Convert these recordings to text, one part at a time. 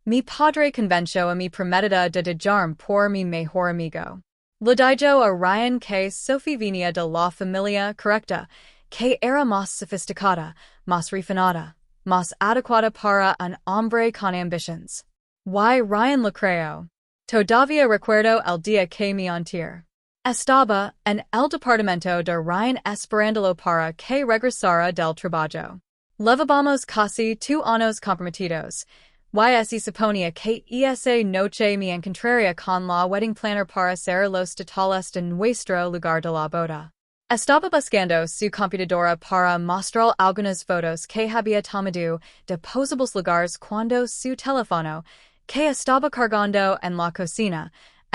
Mi padre convenció a mi prometida de dejarme por mi mejor amigo. Le dijo a Ryan que Sophie venía de la familia correcta, que era más sofisticada, más refinada, más adecuada para un hombre con ambiciones. Ryan le creyó. Todavía recuerdo el día que mi Estaba en el departamento de Ryan esperándolo para que regresara del trabajo. Llevábamos casi 2 años comprometidos. Se suponía que esa noche me encontraría con la wedding planner para hacer los detalles de nuestro lugar de la boda. Estaba buscando su computadora para mostrar algunas fotos que había tomado de posibles lugares cuando su teléfono, que estaba cargando en la cocina,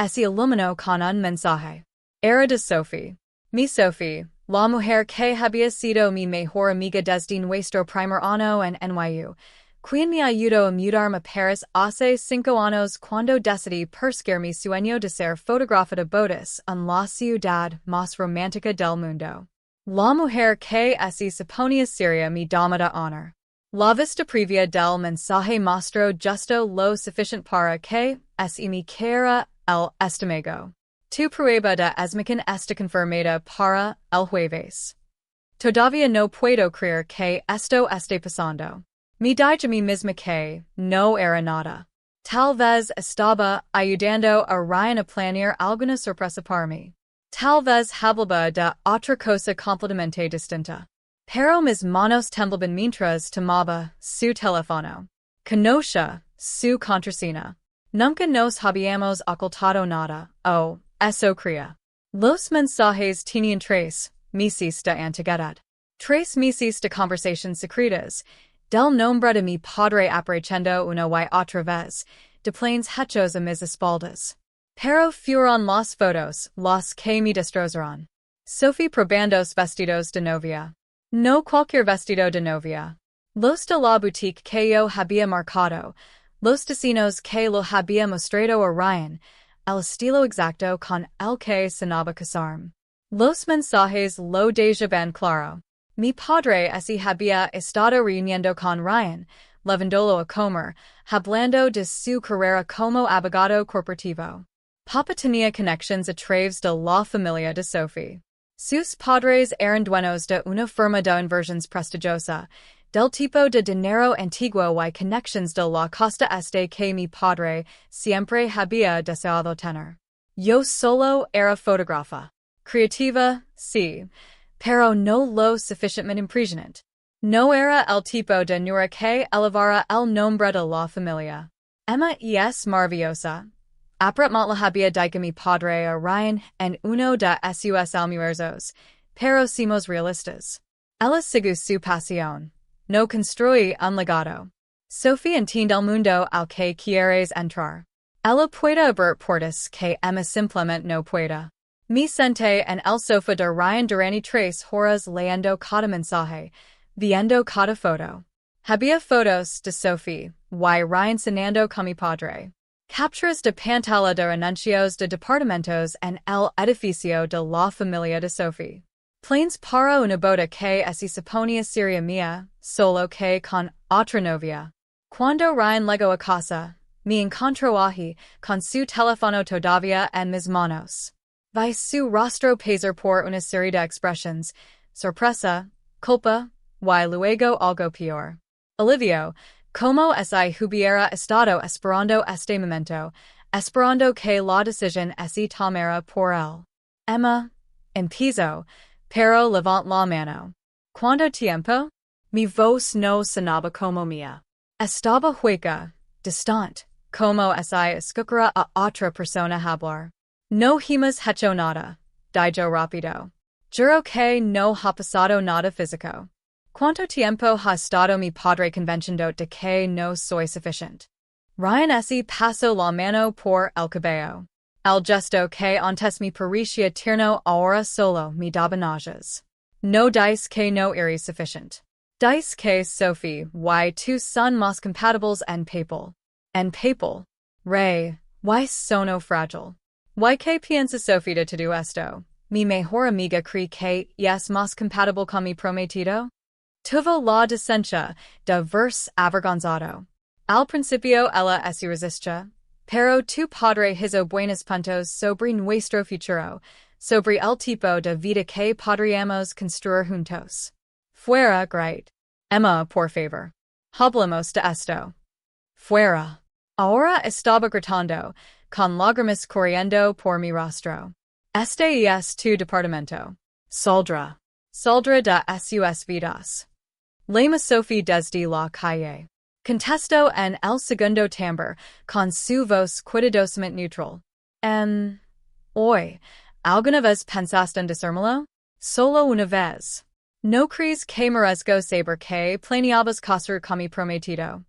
se iluminó con un mensaje. Era de Sophie. Mi Sophie, la mujer que había sido mi mejor amiga desde nuestro primer año en NYU, quien me ayudó a mudarme a Paris hace 5 años cuando decidí perseguir mi sueño de ser fotógrafa de bodas en la ciudad más romántica del mundo. La mujer que se suponía sería mi dama de honor. La vista previa del mensaje mostró justo lo suficiente para que me quiera el estómago. Tu prueba de esmaken está confirmada para el jueves. Todavía no puedo creer que esto esté pasando. Me dije a mí misma que no era nada. Tal vez estaba ayudando a Ryan a planear alguna sorpresa para mí. Tal vez hablaba de otra cosa completamente distinta. Pero mis manos temblaban mientras tomaba su teléfono. Conocía su contraseña. Nunca nos habíamos ocultado nada. Eso creía. Los mensajes tenían 3 meses de antigüedad. 3 meses de conversaciones secretas, del nombre de mi padre apareciendo una y otra vez, de planes hechos a mis espaldas. Pero fueron las fotos las que me destrozaron. Sophie probando vestidos de novia. No cualquier vestido de novia. Los de la boutique que yo había marcado, los diseños que lo había mostrado a Ryan, el estilo exacto con el que sonaba casarme. Los mensajes lo dejaban claro. Mi padre había estado reuniendo con Ryan, llevándolo a comer, hablando de su carrera como abogado corporativo. Papá tenía conexiones a través de la familia de Sophie. Sus padres eran dueños de una firma de inversiones prestigiosa, del tipo de dinero antiguo y conexiones de la costa este que mi padre siempre había deseado tener. Yo solo era fotógrafa. Creativa, sí, pero no lo suficientemente impresionante. No era el tipo de nura que elevara el nombre de la familia. Emma es maravillosa. Aparentemente la había dicho mi padre a Ryan en uno de sus almuerzos, pero somos realistas. Ella sigue su pasión. No construye un legado. Sophie entiende el mundo al que quieres entrar. Ella puede abrir puertas que Emma simplemente no puede. Me senté en el sofá de Ryan durante 3 horas leyendo cada mensaje, viendo cada foto. Había fotos de Sophie y Ryan cenando con mi padre. Capturas de pantalla de anuncios de departamentos en el edificio de la familia de Sophie. Planes para una boda que se suponía sería mía, solo que con otra novia. Cuando Ryan llegó a casa, me encontró allí, con su teléfono todavía en mis manos. Vi su rostro pasar por una serie de expresiones, sorpresa, culpa, y luego algo peor. Alivio, como si hubiera estado esperando este momento, esperando que la decisión se tomara por él. Emma, empezó, pero levant la mano. ¿Cuánto tiempo? Mi voz no sonaba como mía. Estaba hueca, distante, como si escuchara a otra persona hablar. No hemos hecho nada, dijo rápido. Juro que no ha pasado nada físico. ¿Cuánto tiempo ha estado mi padre convenciendo de que no soy suficiente? Ryan pasó la mano por el cabello. El gesto que antes me parecía tierno ahora solo me daba náuseas. No dice que no eres suficiente. Dice que Sophie y tú son más compatibles en papel. En papel. Rey, y sono frágil. ¿Y qué piensa Sophie de todo esto? Mi mejor amiga cree que es más compatible con mi prometido? Tuvo la decencia de verse avergonzado. Al principio ella es irresistida, pero tu padre hizo buenos puntos sobre nuestro futuro, sobre el tipo de vida que podríamos construir juntos. Fuera, great. Emma, por favor. Hablemos de esto. Fuera. Ahora estaba gritando, con lágrimas corriendo por mi rostro. Este es tu departamento. Saldrá. Saldrá de sus vidas. Lema Sophie desde la calle. Contesto en el segundo timbre, con su voz cuidadosamente neutral. Hoy, ¿alguna vez pensaste en decírmelo? Solo una vez. ¿No crees que merezco saber que planeabas casar con mi prometido?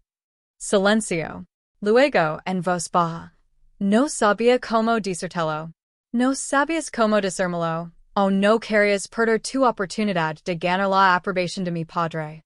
Silencio. Luego, en voz baja. No sabía cómo decírtelo. No sabías cómo decírmelo, o no querías perder tu oportunidad de ganar la aprobación de mi padre.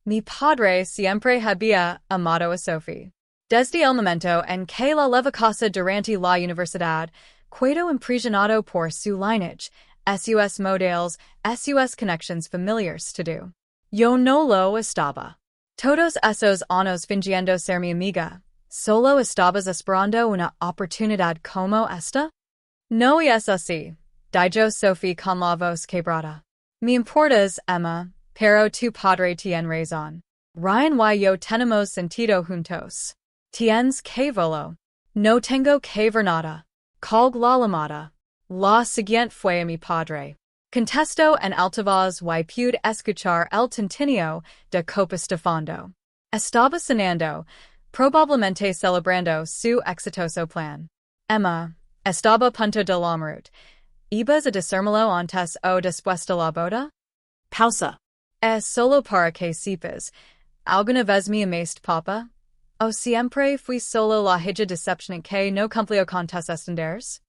Mi padre siempre había amado a Sophie. Desde el momento en que la llevó a casa durante la universidad, quedó impresionado por su lineage, sus modelos, sus conexiones familiares todo. Yo no lo estaba. Todos esos años fingiendo ser mi amiga, ¿solo estabas esperando una oportunidad como esta? No es así, dijo Sophie con la voz quebrada. Me importas, Emma, pero tu padre tiene razón. Ryan y yo tenemos sentido juntos. Tienes que verlo. No tengo que ver nada. Colg la llamada. La siguiente fue a mi padre. Contesto en alta voz y pude escuchar el tintineo de copas de fondo. Estaba cenando, probablemente celebrando su exitoso plan. Emma, estaba a punto de la muerte. ¿Ibas a decírmelo antes o después de la boda? Pausa. Es solo para que sepas. ¿Alguna vez me amaste, papá? ¿O siempre fui solo la hija decepcionante que no cumplió con tus estándares?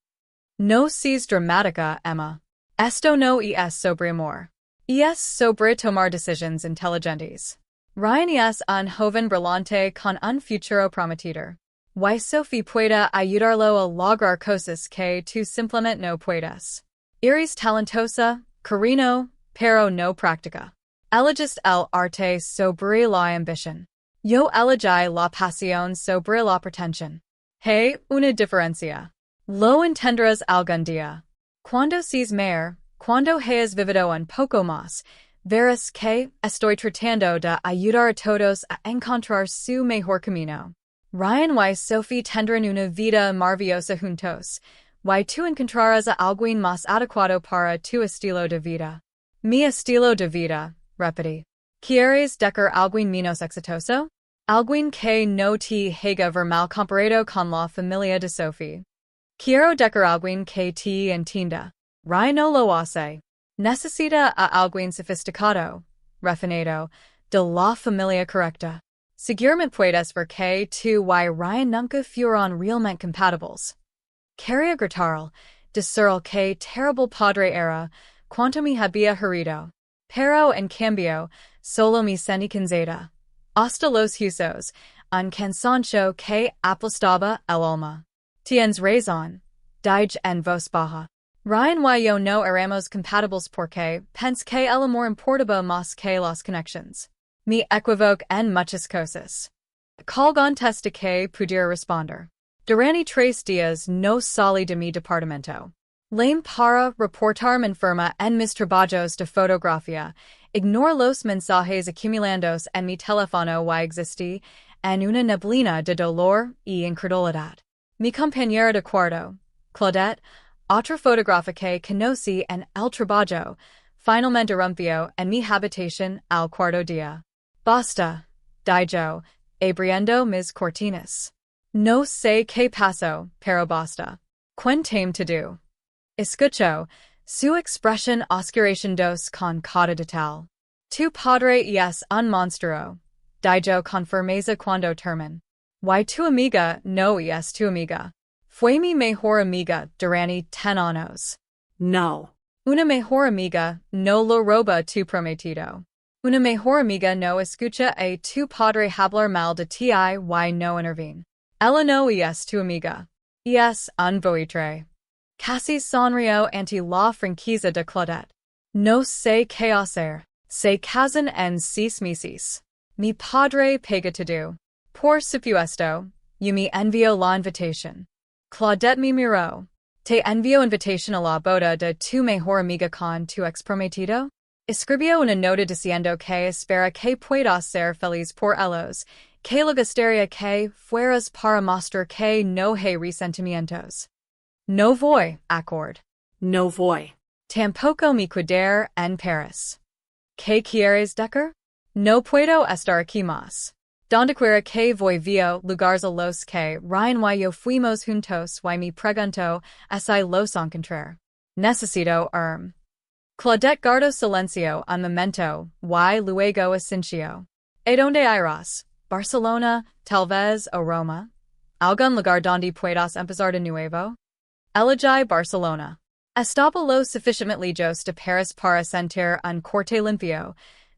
No seas dramática, Emma. Esto no es sobre amor. Es sobre tomar decisiones inteligentes. Ryan es un joven brillante con un futuro prometido. Y Sophie puede ayudarlo a lograr cosas que tú simplemente no puedes. Eres talentosa, cariño, pero no práctica. Elegiste el arte sobre la ambición. Yo elegí la pasión sobre la pretensión. Hay una diferencia. Lo entenderás algún día. Cuando seas mayor, cuando hayas vivido un poco más, verás que estoy tratando de ayudar a todos a encontrar su mejor camino. Ryan y Sophie tendrán una vida maravillosa juntos, y tú encontrarás a alguien más adecuado para tu estilo de vida. Mi estilo de vida, repetí. ¿Quieres dejar alguien menos exitoso? Alguien que no te haga ver mal comparado con la familia de Sophie. Quiero dejar alguien que te entienda. Ryan no lo hace. Necesita a alguien sofisticado, refinado, de la familia correcta. Seguramente puedes ver que tú y Ryan nunca fueron realmente compatibles. Quería gritarle, decirle que terrible padre era, cuanto me había herido. Pero en cambio, solo me sentí cansada. Hasta los huesos, un cansancio que aplastaba el alma. Tienes razón, dije en voz baja. Ryan y yo no éramos compatibles porque pensé que el amor importaba más que las conexiones. Me equivoqué en muchas cosas. Colgué antes de que pudiera responder. Durante 3 días no salí de mi departamento. Lame para reportarme enferma en mis trabajos de fotografía. Ignoro los mensajes acumulandos en mi teléfono y existí en una neblina de dolor y incredulidad. Mi compañera de cuarto, Claudette, otra fotógrafa que conocí en el trabajo, finalmente rompió en mi habitación al cuarto día. Basta, dijo, abriendo mis cortinas. No sé qué pasó, pero basta. Cuéntame todo. Escucho su expresión oscuración dos con cada detalle. Tu padre es un monstruo, dijo con firmeza cuando terminó. Y tu amiga no es tu amiga. Fue mi mejor amiga durante 10 años. No. Una mejor amiga no lo roba tu prometido. Una mejor amiga no escucha a tu padre hablar mal de ti y no interviene. Ella no es tu amiga. Es un buitre. Casi sonrió ante la franqueza de Claudette. No sé qué hacer. Se casan en 6 meses. Mi padre paga todo. Por supuesto, you me envío la invitación. Claudette me miró. Te envío invitación a la boda de tu mejor amiga con tu ex prometido? Escribió una nota diciendo que espera que puedas ser feliz por ellos, que le gustaría que fueras para mostrar que no hay resentimientos. No voy, accord. No voy. Tampoco me quedar en Paris. ¿Qué quieres decir? No puedo estar aquí más. Donde quiera que voy veo lugares a los que Ryan y yo fuimos juntos y me pregunto si los encontrar. Necesito Claudette guardó silencio un momento y luego asintió. ¿Y dónde irás? ¿Barcelona, tal vez, o Roma? ¿Algún lugar donde puedas empezar de nuevo? Elegí Barcelona. Estaba lo suficientemente lejos de Paris para sentir un corte limpio,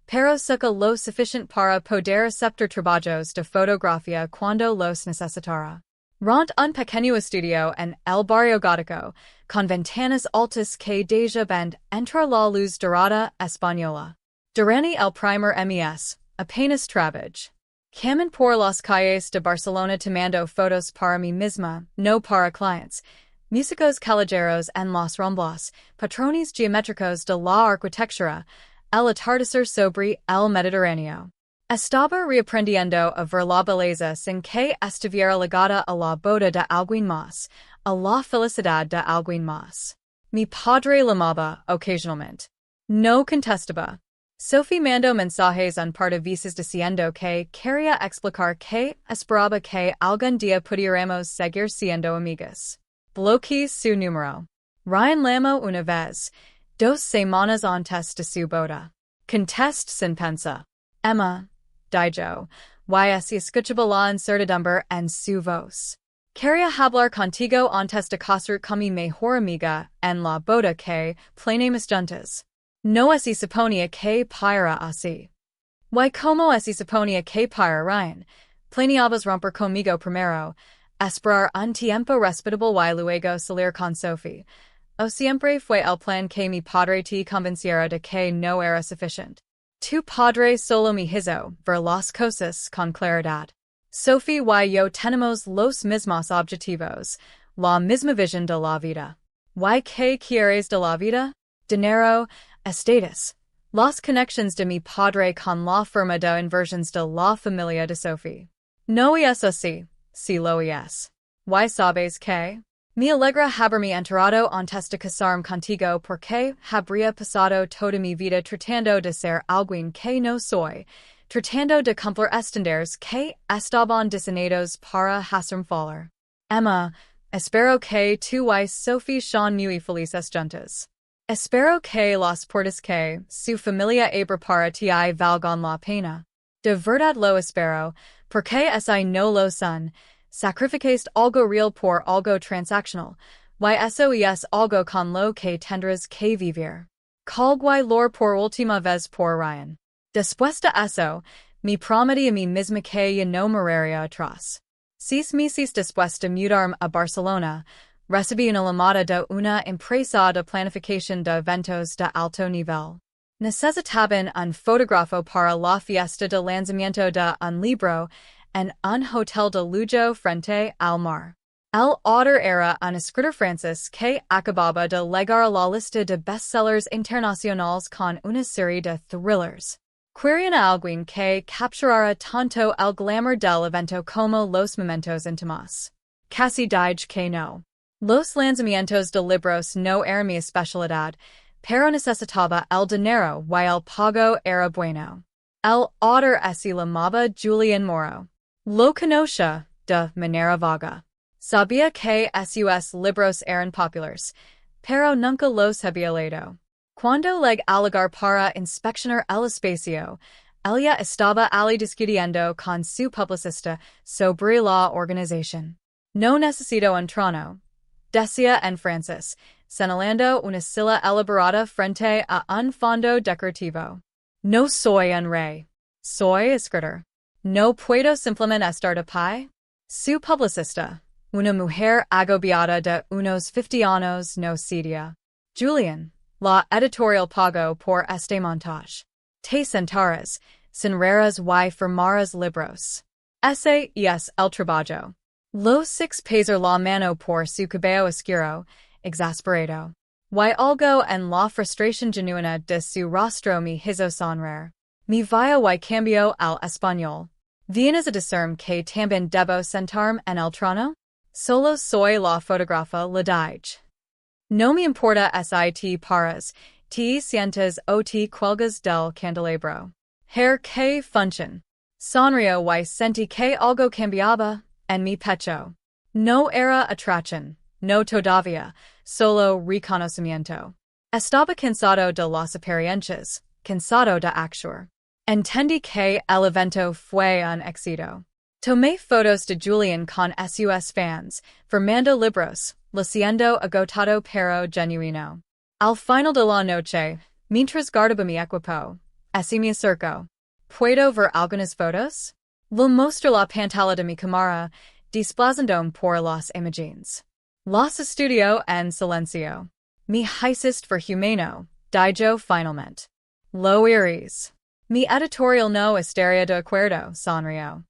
pero suca lo suficiente para poder aceptar trabajos de fotografía cuando los necesitara. Rent un pequeño estudio en el barrio gótico, con ventanas altas que deja ven entrar la luz dorada española. Durante el primer mes, apenas trabajé. Camin por las calles de Barcelona tomando fotos para mí misma, no para clientes. Músicos callejeros en las ramblas, patrones geométricos de la arquitectura, el atardecer sobre el Mediterráneo. Estaba reaprendiendo a ver la belleza sin que estuviera ligada a la boda de alguien más, a la felicidad de alguien más. Mi padre llamaba ocasionalmente. No contestaba. Sophie mandó mensajes un par de veces diciendo que quería explicar que esperaba que algún día pudiéramos seguir siendo amigas. Bloqueé su número. Ryan llamó una vez, 2 semanas antes de su boda. Contest sin pensa. Emma, dijo, y se escuchaba la incertidumbre en su voz. Quería hablar contigo antes de casar con mi mejor amiga en la boda que planeamos juntas. No se suponía que para así. Y como se suponía que para Ryan, planeabas romper conmigo primero, esperar un tiempo respetable y luego salir con Sophie. O siempre fue el plan que mi padre te convenciera de que no era suficiente. Tu padre solo me hizo ver las cosas con claridad. Sophie y yo tenemos los mismos objetivos, la misma visión de la vida. ¿Y qué quieres de la vida? Dinero, estatus. Las conexiones de mi padre con la firma de inversiones de la familia de Sophie. No es así, si lo es. ¿Y sabes qué? Me alegra haberme enterado antes de casarme contigo porque habría pasado toda mi vida tratando de ser alguien que no soy, tratando de cumplir estándares que estaban diseñados para hacerme faller. Emma, espero que tú y Sophie sean muy felices juntas. Espero que las puertas que su familia abre para ti valgan la pena. De verdad lo espero, porque si no lo son, sacrificaste algo real por algo transaccional, y eso es algo con lo que tendrás que vivir. Colgué lor por última vez por Ryan. Después de eso, me prometí a mí misma que ya no miraría atrás. 6 meses después de mudarme a Barcelona, recibí una llamada de una empresa de planificación de eventos de alto nivel. Necesitaban un fotógrafo para la fiesta de lanzamiento de un libro en un hotel de lujo frente al mar. El autor era un escritor francés que acababa de llegar a la lista de bestsellers internacionales con una serie de thrillers. Querían a alguien que capturara tanto el glamour del evento como los momentos íntimos. Casi dije que no. Los lanzamientos de libros no eran mi especialidad, pero necesitaba el dinero y el pago era bueno. El autor se llamaba Julian Moro. Lo conocía de manera vaga. Sabía que sus libros eran populares, pero nunca los había leído. Cuando llegué al lugar para inspeccionar el espacio, ella estaba allí discutiendo con su publicista sobre la organización. No necesito un trono, decía en francés, señalando una silla elaborada frente a un fondo decorativo. No soy un rey. Soy escritor. No puedo simplemente estar de pie. Su publicista, una mujer agobiada de unos 50 años, no cedía. Julian, la editorial pagó por este montaje. Te sentarás, sin raras y firmarás libros. Ese es el trabajo. Los 6 pesos la mano por su cabello oscuro, exasperado. Y algo en la frustración genuina de su rostro me hizo sonreír. Mi vio y cambio al español. ¿Vienes a decirme que también debo sentarme en el trono? Solo soy la fotógrafa, le dije. No me importa si te paras, te sientes o te cuelgas del candelabro. Her que función. Sonrió y sentí que algo cambiaba en mi pecho. No era atracción, no todavía, solo reconocimiento. Estaba cansado de las apariencias, cansado de actuar. Entendí que el evento fue un éxito. Tomé fotos de Julian con sus fans, firmando libros, luciendo agotado pero genuino. Al final de la noche, mientras guardaba mi equipo, me acercó. ¿Puedo ver algunas fotos? Le mostré la pantalla de mi cámara, desplazándome por las imágenes. Las estudió en silencio. Mi hiciste ver humano, dijo finalmente. Lo iris. Mi editorial no estaría de acuerdo, sonrió.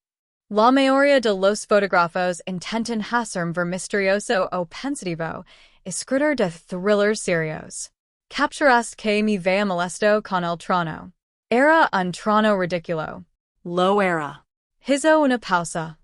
La mayoría de los fotógrafos intentan hacerme ver misterioso o pensativo, escritor de thrillers serios. Capturaste que me veía molesto con el trono. Era un trono ridículo. Lo era. Hizo una pausa.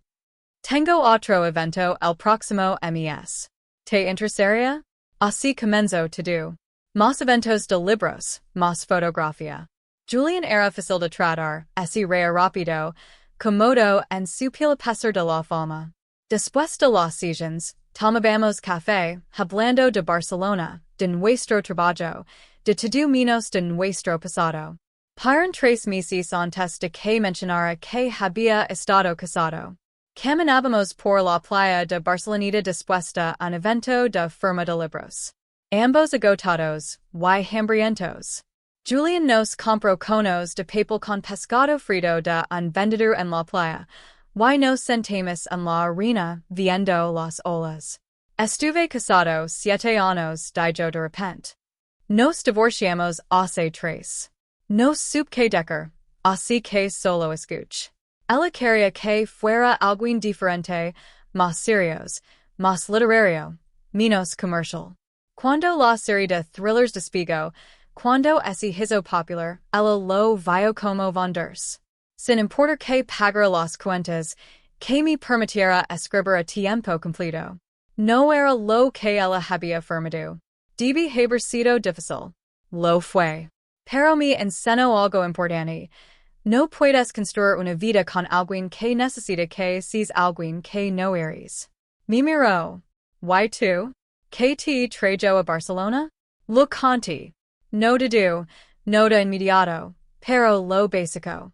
Tengo otro evento el próximo mes. ¿Te interesaría? Así comenzó todo. Más eventos de libros, más fotografía. Julian era fácil de tratar, reía rápido, cómodo en su piel pesar de la fama. Después de las sesiones, tomábamos café, hablando de Barcelona, de nuestro trabajo, de todo menos de nuestro pasado. Paran 3 meses antes de que mencionara que había estado casado. Caminábamos por la playa de Barceloneta después de un evento de firma de libros. Ambos agotados, y hambrientos. Julian nos compró conos de papel con pescado frito de un vendedor en la playa, y nos sentamos en la arena viendo las olas. Estuve casado 7 años, dijo de repente. Nos divorciamos hace 3. No supe que dejar, así que solo escuché. Ella quería que fuera algo diferente, más serios, más literario, menos comercial. Cuando la serie de thrillers despegó, cuando ese hizo popular, ella lo vio como venderse. Sin importar que pagara las cuentas, que me permitiera escribir a tiempo completo. No era lo que ella había firmado. Debe haber sido difícil. Lo fue. Pero me enseñó algo importante. No puedes construir una vida con alguien que necesita que seas alguien que no eres. Me miró. ¿Y tú? ¿Qué te trajo a Barcelona? Lo conté. No de no de inmediato, pero lo básico.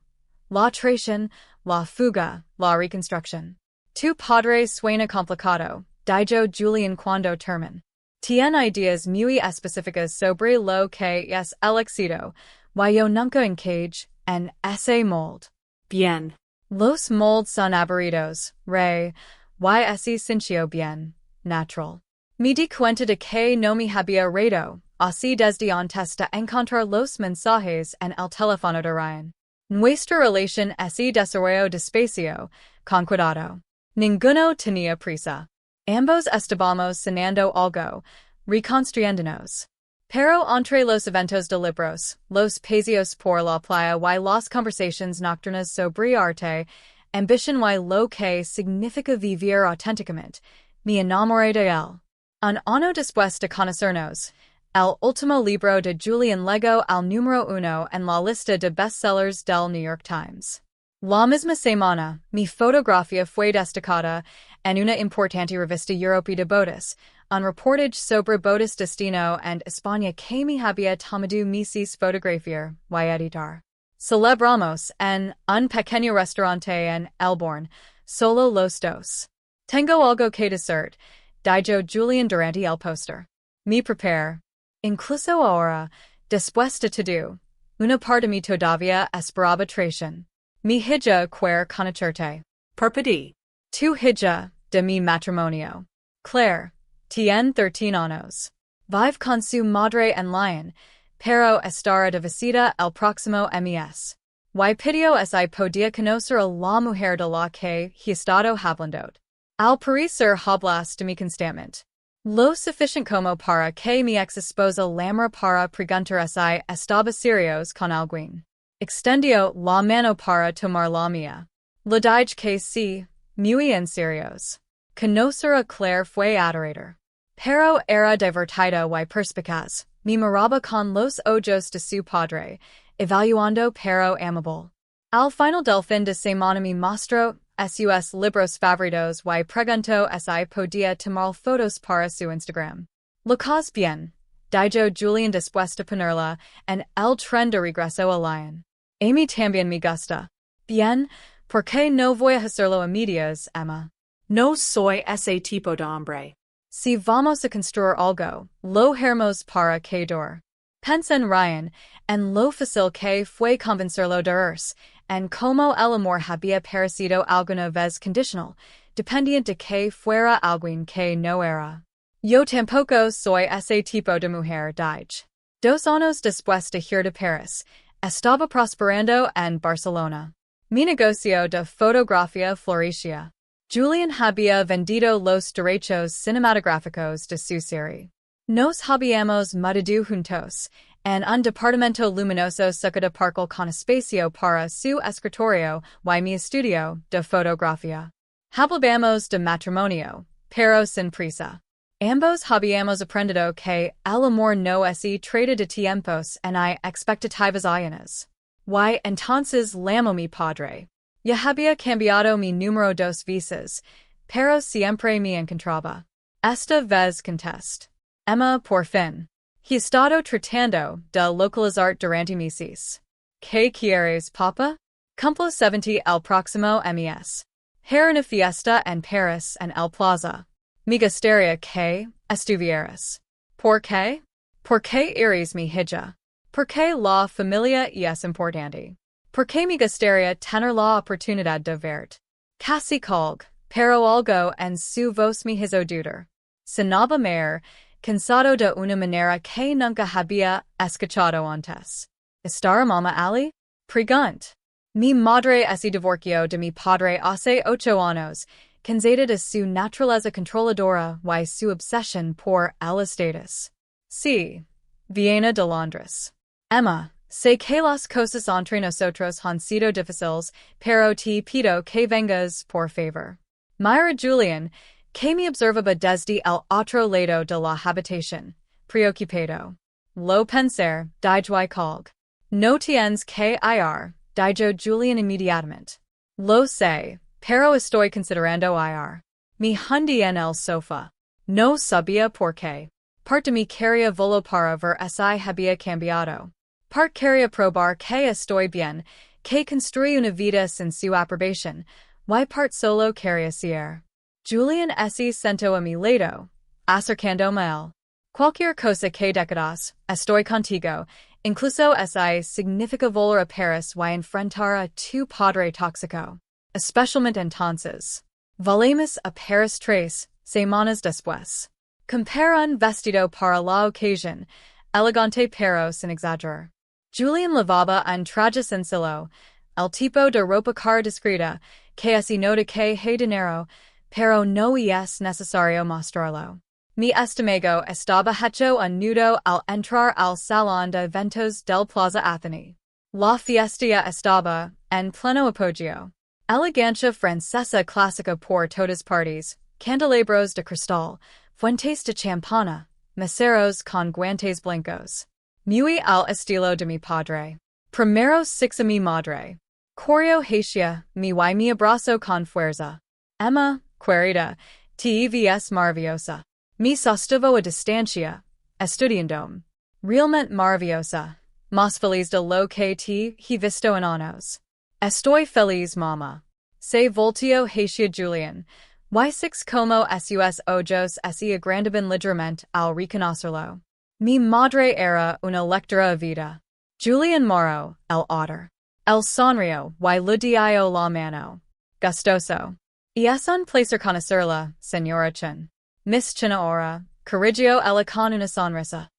La traición, la fuga, la reconstrucción. Tu padre suena complicado, dijo Julian cuando terminó. Tiene ideas muy específicas sobre lo que es el éxito, y yo nunca encage en ese molde. Bien. Los moldes son aburridos, y ese sintió bien, natural. Me di cuenta de que no me había reído, así desde antes de encontrar los mensajes en el teléfono de Ryan. Nuestra relación se desarrolló despacio, con cuidado. Ninguno tenía prisa. Ambos estábamos cenando algo, reconstruyéndonos. Pero entre los eventos de libros, los paseos por la playa y las conversaciones nocturnas sobre arte, ambición y lo que significa vivir auténticamente, me enamoré de él. Un año después de conocernos, el último libro de Julian llegó al número 1 en la lista de bestsellers del New York Times. La misma semana, mi fotografía fue destacada en una importante revista europea de bodas, un reportaje sobre bodas destino en España que me había tomado meses fotografiar y editar. Celebramos en un pequeño restaurante en Elborn, solo los dos. Tengo algo que decir, dijo Julian durante el póster. Me prepare. Incluso ahora, después de todo, una parte de mí todavía esperaba traición. Mi hija quiere conocerte. Perpidi. Tu hija, de mi matrimonio. Claire, tiene 13 años. Vive con su madre en Lyon, pero estará de visita el próximo mes. Y pidió si podía conocer a la mujer de la que he estado hablando. Al parecer hablas de mi constante. Lo suficient como para que mi ex esposa lamra para preguntar si estaba serios con alguien. Extendió la mano para tomar la mía. Le dije que sí, muy en serios. Conocer a Claire fue adorador. Pero era divertido y perspicaz. Me miraba con los ojos de su padre, evaluando pero amable. Al final del fin de semana me mostró sus libros favoritos y preguntó si podía tomar fotos para su Instagram. Lo cause bien, dijo Julian después de ponerla en el tren de regreso a Lyon. A mí también me gusta. Bien, ¿por qué no voy a hacerlo a medias, Emma? No soy ese tipo de hombre. Si vamos a construir algo, lo haremos para quedar. Pensa en Ryan, en lo fácil que fue convencerlo de irse, en cómo el amor había parecido alguna vez condicional, dependiente de que fuera alguien que no era. Yo tampoco soy ese tipo de mujer, dije. 2 años después de ir de París, estaba prosperando en Barcelona. Mi negocio de fotografía florecía. Julian había vendido los derechos cinematográficos de su serie. Nos habíamos mudado juntos, en un departamento luminoso cerca de Parque con espacio para su escritorio y mi estudio de fotografía. Hablábamos de matrimonio, pero sin prisa. Ambos habíamos aprendido que el amor no es trata de tiempos ni expectativas ajenas. Y entonces llamó mi padre. Ya había cambiado mi número 2 veces, pero siempre me encontraba. Esta vez contest. Emma, por fin. He estado tratando de localizar durante meses. ¿Qué quieres, papá? Cumplo 70 el próximo mes. Haré una fiesta en Paris en el plaza. Me gustaría que estuvieras. ¿Por qué? Porque eres mi hija. Porque la familia es importante. Porque me gustaría tener la oportunidad de verte. Casi colg, pero algo en su voz me hizo dudar. Sonaba mer, cansado de una manera que nunca había escuchado antes. ¿Estará mamá Ali? Pregunt. Mi madre se divorció de mi padre hace 8 años, cansada de su naturaleza controladora y su obsesión por el estatus. Sí, viene de Londres. Emma. Sé que las cosas entre nosotros han sido difíciles, pero te pido que vengas, por favor. Mira Julian, que me observaba desde el otro lado de la habitación, preocupado. Lo pensar, dije colg. No tienes que ir, dijo Julian inmediatamente. Lo sé, pero estoy considerando ir. Me hundí en el sofá. No sabía por qué. Parte me quería voló para ver si había cambiado. Part quería probar que estoy bien, que construí una vida sin su aprobación, y part solo quería ser. Julian se sentó a mi lado, acercándome a él. Cualquier cosa que decidas, estoy contigo, incluso si significa volar a Paris y enfrentar a tu padre tóxico. Especialmente entonces. Volamos a Paris 3 semanas después. Comprar un vestido para la ocasión, elegante pero sin exagerar. Julian lavaba un traje sencillo, el tipo de ropa cara discreta, que es nota que hay dinero, pero no es necesario mostrarlo. Mi estómago estaba hecho un nudo al entrar al salón de eventos del Plaza Athene. La fiesta estaba en pleno apogeo. Elegancia francesa clásica por todas partes, candelabros de cristal, fuentes de champana, meseros con guantes blancos. Muy al estilo de mi padre. Primero 6 a mi madre. Corrió hacia mi y mi abrazo con fuerza. Emma, querida, te ves maravillosa. Me sostuvo a distancia, estudiandome. Realmente maravillosa. Más feliz de lo que te he visto en años. Estoy feliz, mamá. Se volteó hacia Julian. Y 6 como sus ojos se agrandaban ligeramente al reconocerlo. Mi madre era una lectora avida. Julian Morrow, el otter. El sonrío y le dio la mano. Gustoso. Y es un placer conocerla, señora Chen. Miss Chen ahora, corrigió ella con una sonrisa.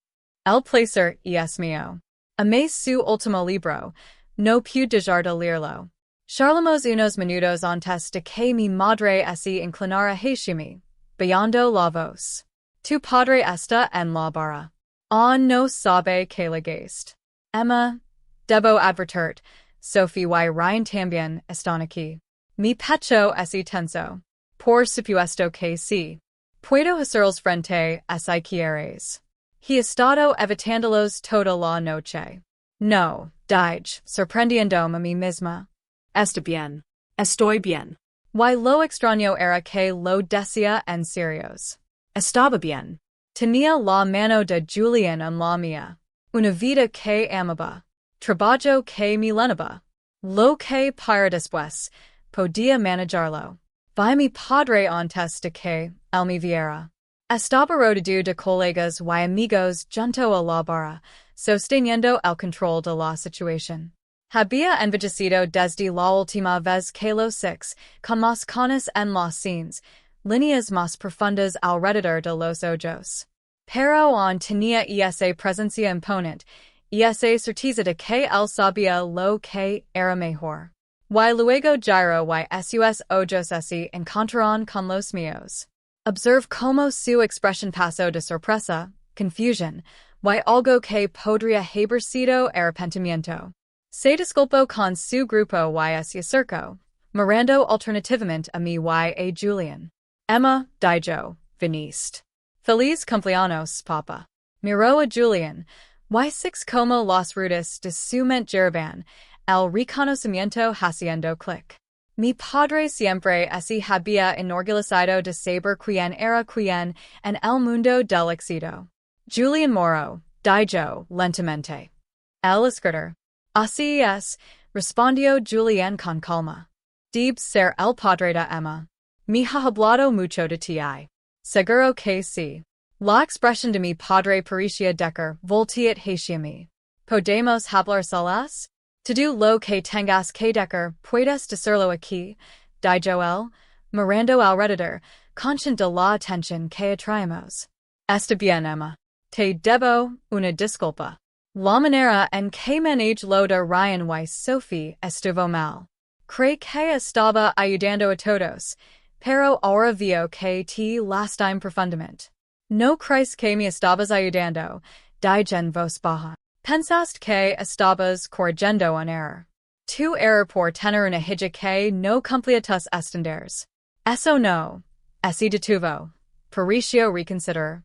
El placer es mío. Amé su último libro, no pude dejar de leerlo. Charlamos unos minutos antes de que mi madre se inclinara hacia mí, bajando la voz. Tu padre está en la barra. No sabe que le gaste. Emma, debo advertir, Sophie y Ryan también están aquí. Mi pecho es tenso. Por supuesto que sí. Puedo hacerles frente si quieres. He estado evitándolos toda la noche. No, dije, sorprendiéndome a mí misma. Está bien. Estoy bien. Y lo extraño era que lo decía en serios. Estaba bien. Tenía la mano de Julian en la mía. Una vida que amaba. Trabajo que me llenaba. Lo que para después podía manejarlo. Vi mi padre antes de que él me viera. Estaba rodeado de colegas y amigos junto a la barra, sosteniendo el control de la situación. Había envejecido desde la última vez que los six, con más canas en las sienes, líneas más profundas alrededor de los ojos. Pero aún tenía esa presencia imponente, esa certeza de que él sabía lo que era mejor. Y luego giro y sus ojos se encontraron con los míos. Observe cómo su expresión pasó de sorpresa, confusión, y algo que podría haber sido arrepentimiento. Se disculpó con su grupo y se acercó, mirando alternativamente a mí y a Julian. Emma, dijo, viniste. Feliz cumpleaños, papá. Miró a Julian, y six como las ruedas de su mente giraban, el reconocimiento haciendo clic. Mi padre siempre se había enorgullecido de saber quién era quién en el mundo del éxito. Julian Moro, dijo lentamente. El escritor. Así es, respondió Julian con calma. Debe ser el padre de Emma. Me ha hablado mucho de ti. Seguro que sí. La expresión de mi padre parecía decar volteat hacia mí. ¿Podemos hablar solas? Todo lo que tengas que decir, puedes decirlo aquí, dijo él, mirando alrededor, consciente de la atención que atraemos. Está bien, Emma. Te debo una disculpa. La manera en que manejé lo de Ryan y Sophie estuvo mal. Creí que estaba ayudando a todos, pero ahora veo que te lastimé profundamente. No crees que me estabas ayudando, dije en voz baja. Pensaste que estabas corrigiendo un error. Tu error por tener una hija que no cumplía tus estándares. Eso no. Se detuvo. Pareció reconsiderar.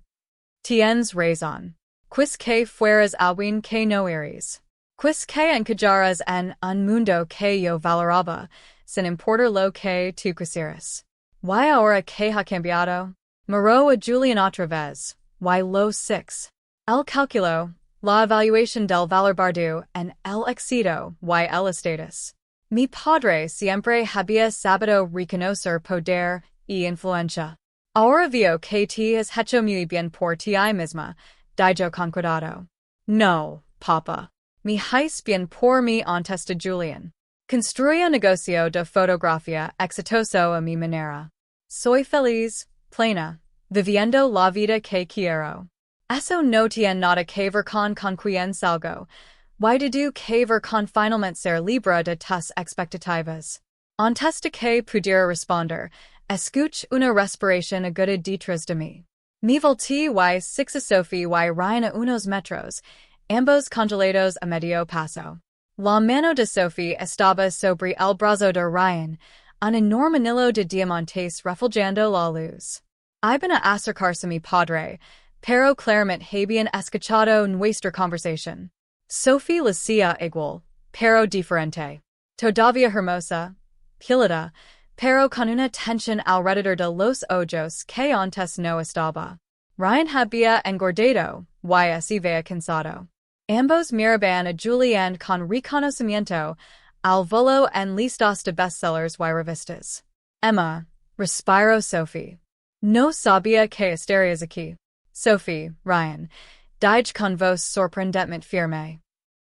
Tienes razón. Quis que fueras alguien que no eres. Quis que encajaras en un mundo que yo valoraba, sin importar lo que tú quisieras. Y ahora que ha cambiado, miró a Julian otra vez, y los six. El calculó. La evaluación del valor bardo en el éxito y el estatus. Mi padre siempre había sabido reconocer poder y influencia. Ahora veo que te has hecho muy bien por ti misma, dijo con cuidado. No, papá. Me hice bien por mí antes de Julian. Construí un negocio de fotografía exitoso a mi manera. Soy feliz, plena, viviendo la vida que quiero. Eso no tiene nada que ver con quien salgo. Y dedu que ver con finalmente ser libre de tus expectativas. Antes de que pudiera responder, escuché una respiración aguda detrás de mí. Me volteé y six a Sophie y Ryan a unos metros, ambos congelados a medio paso. La mano de Sophie estaba sobre el brazo de Ryan, un enorme hilo de diamantes reflejando la luz. Iban a acercarse a mi padre, pero claramente habían escuchado nuestra conversación. Sophie lucía igual, pero diferente. Todavía hermosa, pálida, pero con una tensión alrededor de los ojos que antes no estaba. Ryan había engordado, y se veía cansado. Ambos miraban a Julian con reconocimiento, al volo en listas de bestsellers y revistas. Emma, respiró Sophie. No sabía que estarías aquí. Sophie, Ryan, dije con voz sorprendentemente firme.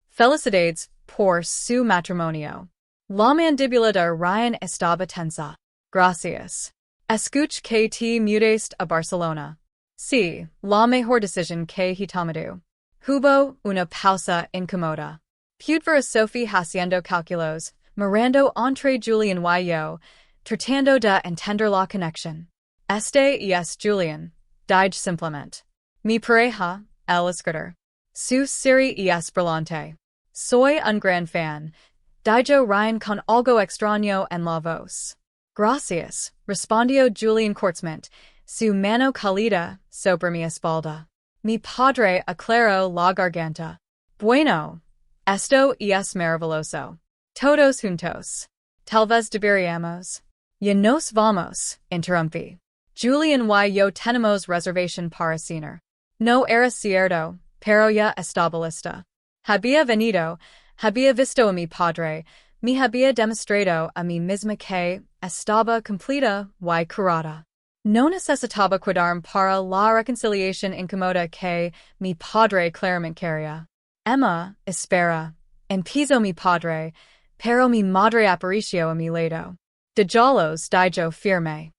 Felicidades por su matrimonio. La mandíbula de Ryan estaba tensa. Gracias. Escuché que te mudaste a Barcelona. Sí, la mejor decisión que he tomado. Hubo una pausa incómoda. Pudvera Sophie haciendo calculos, mirando entre Julian y yo, tratando de entender la conexión. Este es Julian, dije simplemente. Mi pareja, el escritor. Su serie es brillante. Soy un gran fan. Dijo Ryan con algo extraño en la voz. Gracias, respondió Julian cortésmente, su mano cálida sobre mi espalda. Mi padre aclaró la garganta. Bueno, esto es maravilloso. Todos juntos. Tal vez deberíamos. Ya nos vamos, interrumpí. Julian y yo tenemos reservación para cenar. No era cierto, pero ya estaba lista. Había venido, había visto a mi padre, me había demostrado a mí misma que estaba completa y curada. No necesitaba cuidarme para la reconciliación incómoda que mi padre claramente quería. Emma, espera, empezó mi padre, pero mi madre apareció a mi lado. Déjalos, dijo firme.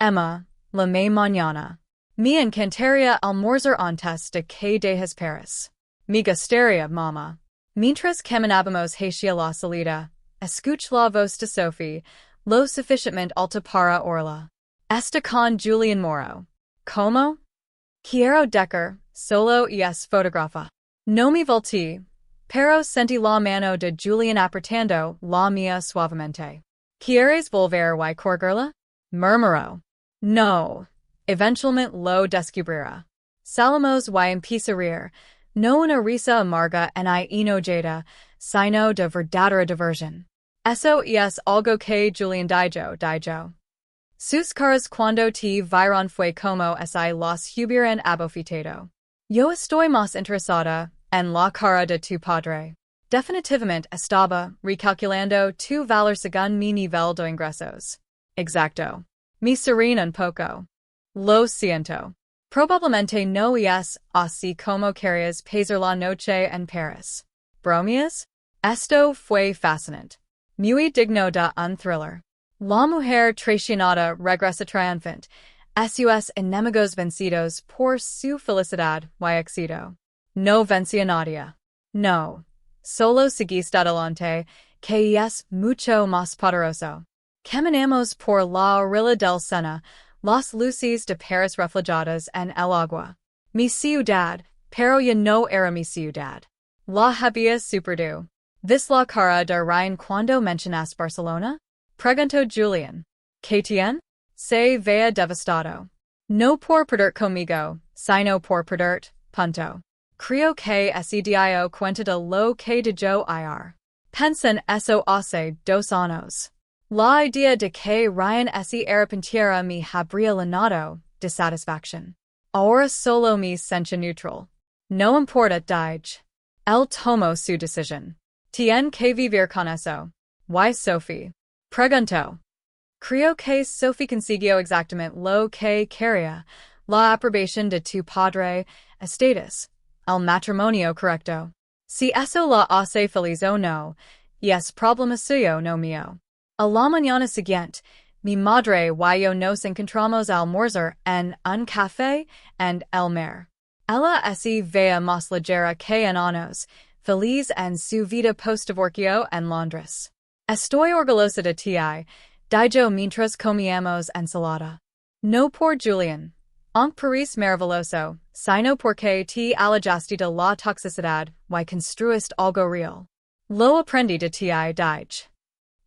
Emma, la mañana. Me encantaría almorzar antes de que dejes Paris. Me gustaría, mamá. Mientras caminábamos hacia la salida, escuché la voz de Sophie, lo suficientemente alta para oírla. Está con Julian Moro. ¿Cómo? Quiero decir, solo es fotógrafa. No me volteé, pero sentí la mano de Julian apretando la mía suavemente. ¿Quieres volver y corregirla? Murmuró. No. Eventualmente lo descubrirá. Salimos y empecé a reír, no una risa amarga y enojada, sino de verdadera diversión. Eso es algo que Julian dijo. Sus caras cuando te vieron fue como si los hubieran abofeteado. Yo estoy más interesada en la cara de tu padre. Definitivamente estaba recalculando tu valor según mi nivel de ingresos. Exacto. Me serena un poco. Lo siento. Probablemente no es así como querías pasar la noche en Paris. ¿Bromeas? Esto fue fascinante. Muy digno de un thriller. La mujer traicionada regresa triunfante, a sus enemigos vencidos por su felicidad y éxito. No vencí a nadie. No. Solo seguiste adelante, que es mucho más poderoso. Caminamos por la orilla del Sena, las luces de Paris reflejadas en el agua. Mi ciudad, pero ya no era mi ciudad. La había superado. ¿Vis la cara de Ryan cuando mencionas Barcelona? Preguntó Julian. ¿Qué tiene? Se veía devastado. No por perder conmigo, sino por perderte, punto. Creo que ese dio cuenta de lo que dijo ayer. Pensan eso hace 2 años. La idea de que Ryan se arrepintiera me habría llenado de satisfacción. Ahora solo me siento neutral. No importa, dije. Él tomó su decisión. Tiene que vivir con eso. ¿Why Sophie? Preguntó. Creo que Sophie consiguió exactamente lo que quería, la aprobación de tu padre, estatus, el matrimonio correcto. Si eso la hace feliz o no, es problema suyo, no mío. A la mañana siguiente, mi madre y yo nos encontramos al almorzar en un café en el mar. Ella se veía más ligera que en años, feliz en su vida post-divorcio en Londres. Estoy orgullosa de ti, dijo mientras comíamos ensalada. No por Julian, aunque parece maravilloso, sino porque te alejaste de la toxicidad y construiste algo real. Lo aprendí de ti, dije.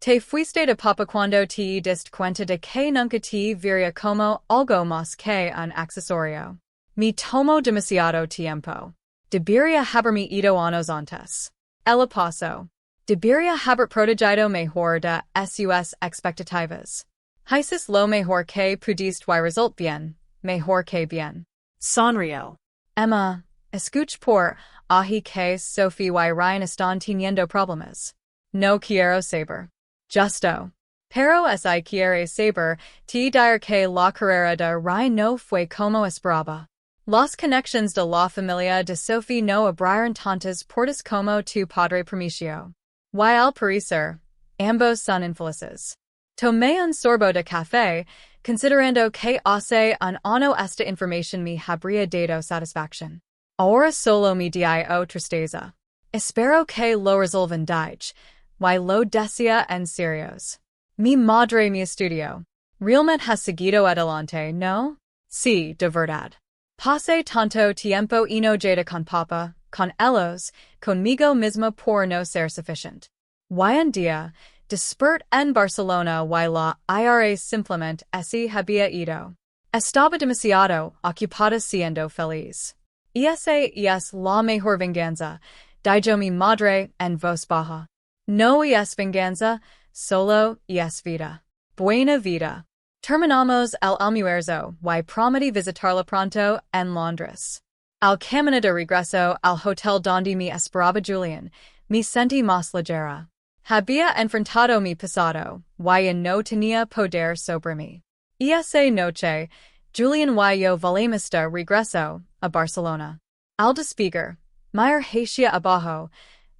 Te fuiste de papá cuando te diste cuenta de que nunca te vería como algo más que un accesorio. Me tomó demasiado tiempo. Debería haberme ido años antes. El paso. Debería haber protegido mejor de sus expectativas. Hiciste lo mejor que pudiste y result bien, mejor que bien. Sonrió. Emma, escuch por ahí que Sophie y Ryan están teniendo problemas. No quiero saber. Justo. Pero si quieres saber, te diré que la carrera de Ryan no fue como esperaba. Las conexiones de la familia de Sophie no abrieron tantas puertas como tu padre prometió. Y al parecer, ambos son infelices. Tomé un sorbo de café, considerando que hace un año esta información me habría dado satisfacción. Ahora solo me dio tristeza. Espero que lo resolvan dije, y lo decía en serios. Mi madre mi estudio. Realmente has seguido adelante, ¿no? Sí, de verdad. Pasé tanto tiempo enojada con papá, con ellos, conmigo mismo por no ser suficient. Y un día, despert en Barcelona y la ira simplemente así había ido. Estaba demasiado ocupada siendo feliz. Esa es la mejor venganza, dijo mi madre en voz baja. No es venganza, solo es vida. Buena vida. Terminamos el almuerzo y prometí visitarla pronto en Londres. Al camino de regreso al hotel donde me esperaba Julian, me sentí más ligera. Había enfrentado mi pasado, y no tenía poder sobre mí. Esa noche, Julian y yo volamos de regreso a Barcelona. Al despegar, mir hacia abajo,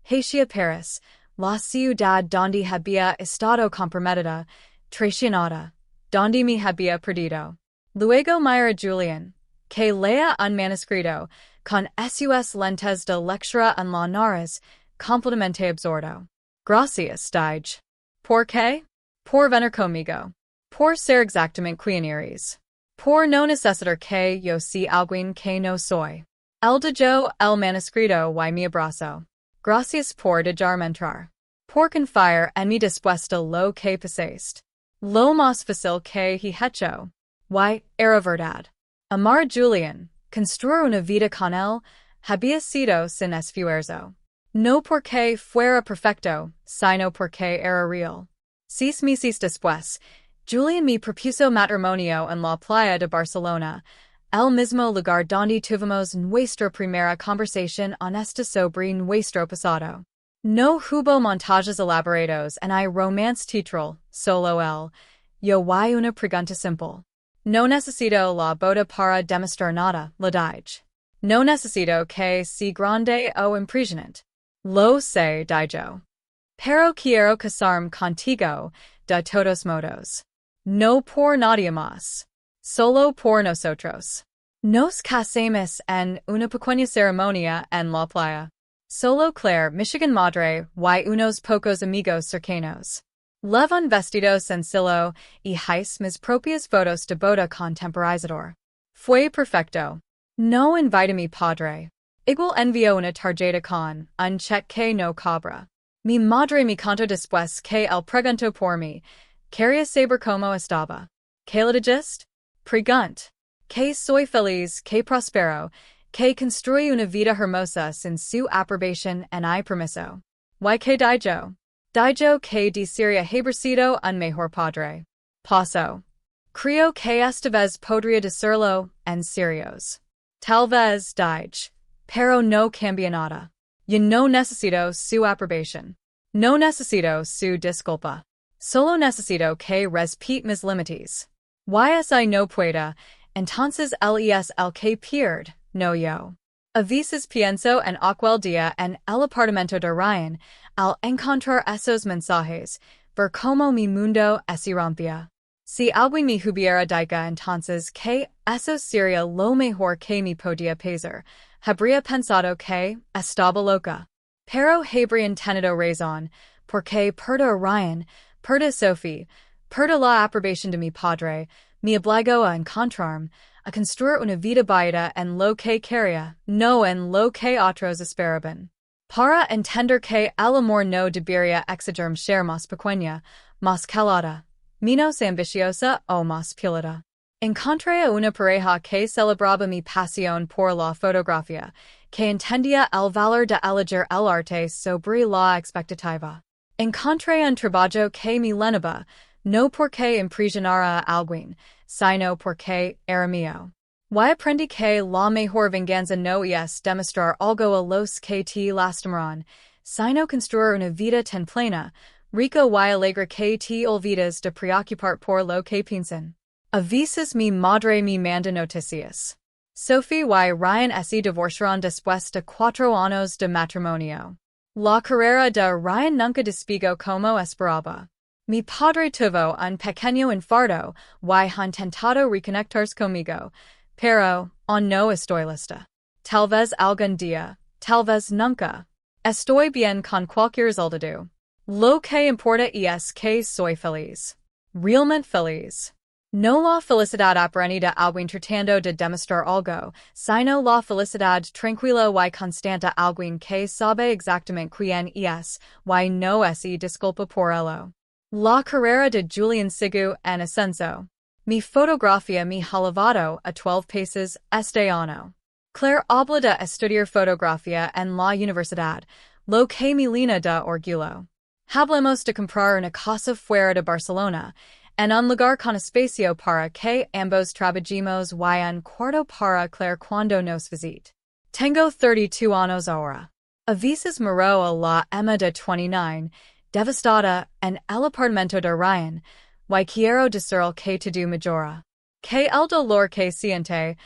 hacia Paris, la ciudad donde había estado comprometida, traicionada, donde me había perdido. Luego mira Julian, que lea un manuscrito, con sus lentes de lectura en la nariz, completamente absorto. Gracias, dije. ¿Por qué? Por venir conmigo. Por ser exactamente quien eres. Por no necesitar que yo sea alguien que no soy. Él dijo el manuscrito y me abrazó. Gracias por dejarme entrar. Por confiar en mí después de lo que pasaste. Lo más fácil que he hecho. Y era verdad. Amar a Julian, construir una vida con él, había sido sin esfuerzo. No porque fuera perfecto, sino porque era real. 6 meses después, Julian me propuso matrimonio en la playa de Barcelona, el mismo lugar donde tuvimos nuestra primera conversación honesta sobre nuestro pasado. No hubo montajes elaborados en el romance teatral, solo él, yo y una pregunta simple. No necesito la boda para demostrar nada, le dije. No necesito que sea grande o impresionante. Lo sé, dijo. Pero quiero casarme contigo, de todos modos. No por nadie más. Solo por nosotros. Nos casamos en una pequeña ceremonia en la playa. Solo Claire, Michigan Madre, y unos pocos amigos cercanos. Levo un vestido sencillo y hice mis propias fotos de boda con temporizador. Fue perfecto. No invité a mi padre. Igual envió una tarjeta con un cheque que no cobra. Mi madre me contó después que él preguntó por mí. Quería saber cómo estaba. ¿Qué le dijiste? Pregunt. Que soy feliz, que prospero, que construí una vida hermosa sin su aprobación en I permiso. Y que dijo. Dijo que desearía haber sido un mejor padre. Paso. Creo que esta vez podría decirlo en serios. Tal vez, dije. Pero no cambia nada. Yo no necesito su aprobación. No necesito su disculpa. Solo necesito que respete mis límites. Y si no pueda, entonces él es el que pierde, no yo. A veces pienso en aquel día en el apartamento de Ryan, al encontrar esos mensajes, ver cómo mi mundo se rompía. Si alguien me hubiera dicho entonces que eso sería lo mejor que me podía pasar, habría pensado que estaba loca. Pero habría tenido razón, porque perder a Ryan, perder a Sophie, perder la aprobación de mi padre, me obligó a encontrarme, a construir una vida baida en lo que quería, no en lo que otros esperaban. Para entender que el amor no debería exigirme ser más pequeña, más calada, menos ambiciosa o más pulida. Encontré a una pareja que celebraba mi pasión por la fotografía, que entendía el valor de elegir el arte sobre la expectativa. Encontré un trabajo que me llenaba, no porque impresionara a alguien, sino porque era mío. Y aprendí que la mejor venganza no es demostrar algo a los que te lastimaron, sino construir una vida tan plena, rica y alegre que te olvidas de preocupar por lo que piensan. A veces mi madre me manda noticias. Sophie y Ryan se divorciaron después de 4 años de matrimonio. La carrera de Ryan nunca despegó como esperaba. Mi padre tuvo un pequeño infarto y ha intentado reconectarse conmigo, pero aún no estoy lista. Tal vez algún día, tal vez nunca. Estoy bien con cualquier resultado. Lo que importa es que soy feliz. Realmente feliz. No la felicidad aprendida alguien tratando de demostrar algo, sino la felicidad tranquila y constante alguien que sabe exactamente quién es, y no es y disculpa por ello. La carrera de Julian Sigu en ascenso. Mi fotografía me ha llevado a 12 países este año. Claire habla de estudiar fotografía en la universidad, lo que me llena de orgullo. Hablamos de comprar una casa fuera de Barcelona, en un lugar con espacio para que ambos trabajemos y un cuarto para Claire cuando nos visite. Tengo 32 años ahora. A veces miro a la Emma de 29, devastada en el apartamento de Ryan, y quiero decir el que todo mejora. Que el dolor que siente,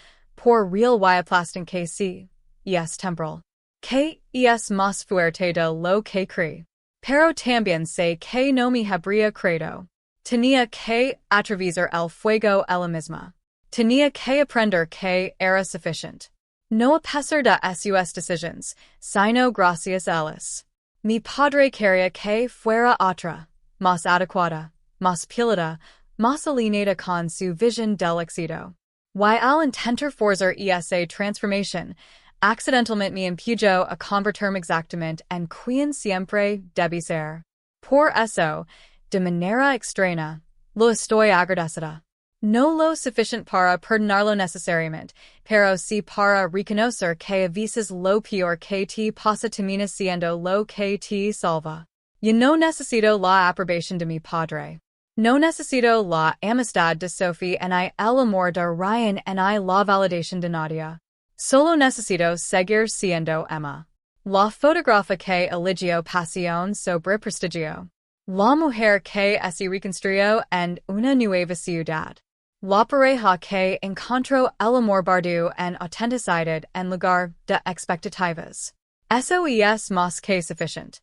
por real y aplastan que sí, es temporal. Que es más fuerte de lo que cree. Pero también sé que no me habría creído. Tenía que atravesar el fuego ella misma. Tenía que aprender que era suficiente. No a pesar de sus decisiones, sino gracias a ellas. Mi padre quería que fuera otra, más adecuada, más pulida, más alineada con su visión del éxito. Y al intentar forzar esa transformación, accidentalmente me empujó a convertirme exactamente en quien siempre debí ser. Por eso, de manera extraña, lo estoy agradecida. No lo suficiente para perdonarlo necesariamente, pero sí para reconocer que a veces lo peor que te pasa termina siendo lo que te salva. Yo no necesito la aprobación de mi padre. No necesito la amistad de Sophie en el amor de Ryan en la validación de Nadia. Solo necesito seguir siendo Emma. La fotógrafa que eligió pasión sobre prestigio. La mujer que se reconstruyó en una nueva ciudad. La pareja que encontró el amor verdadero en autenticidad en lugar de expectativas. Eso es más que suficiente.